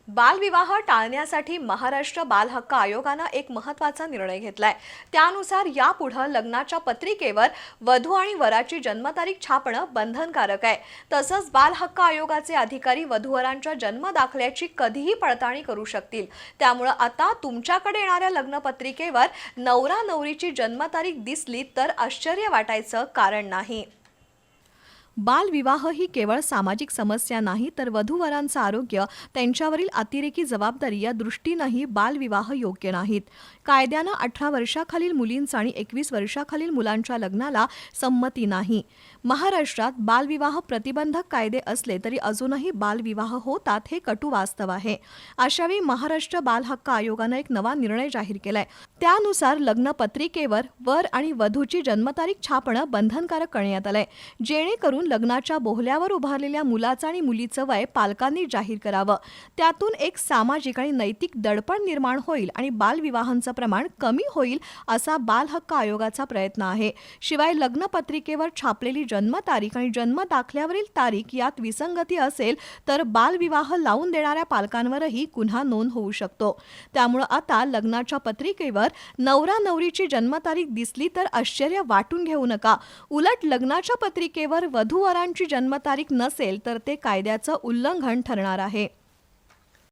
बालविवाह टाळण्यासाठी महाराष्ट्र बाल हक्क आयोगाने एक महत्त्वाचा निर्णय घेतलाय। त्यानुसार यापुढे लग्नाच्या पत्रिकेवर वधू आणि वराची जन्मतारीख छापणं बंधनकारक आहे। तसंच बाल हक्क आयोगाचे अधिकारी वधूवरांच्या जन्म दाखल्याची कधीही पडताळणी करू शकतील। त्यामुळे आता तुमच्याकडे येणाऱ्या लग्नपत्रिकेवर नवरा नवरीची जन्मतारीख दिसली तर आश्चर्य वाटायचं कारण नाही। बालविवाह ही केवळ सामाजिक समस्या नाही तर वधूवरांचं आरोग्य, त्यांच्यावरील अतिरेकी जबाबदारी या दृष्टीनेही बालविवाह योग्य नाहीत। कायद्यानं 18 वर्षाखालील मुलींचा आणि 21 वर्षाखालील मुलांच्या लग्नाला संमती नाही। महाराष्ट्रात बालविवाह प्रतिबंधक कायदे असले तरी अजूनही बालविवाह होतात हे कटू वास्तव आहे। अशावेळी महाराष्ट्र बाल हक्क आयोगाने एक नवा निर्णय जाहीर केलाय। त्यानुसार लग्नपत्रिकेवर वर आणि वधूची जन्मतारीख छापणं बंधनकारक करण्यात आलंय, जेणेकरून लग्नाच्या बोहल्यावर उभारलेल्या मुलाचं आणि मुलीचं वय पालकांनी जाहीर करावं। त्यातून एक सामाजिक आणि नैतिक दडपण निर्माण होईल आणि बालविवाहांचं प्रमाण कमी होईल असा बाल हक्क आयोगाचा प्रयत्न आहे। शिवाय लग्नपत्रिकेवर छापलेली जन्मतारीख आणि जन्म दाखल्यावरील तारीख यात विसंगती असेल तर बालविवाह लावून देणाऱ्या पालकांवरही गुन्हा नोंद होऊ शकतो। त्यामुळे आता लग्नाच्या पत्रिकेवर नवरा नवरीची जन्मतारीख दिसली तर आश्चर्य वाटून घेऊ नका। उलट लग्नाच्या पत्रिकेवर वधूवरांची जन्मतारीख नसेल तर ते कायद्याचं उल्लंघन ठरणार आहे।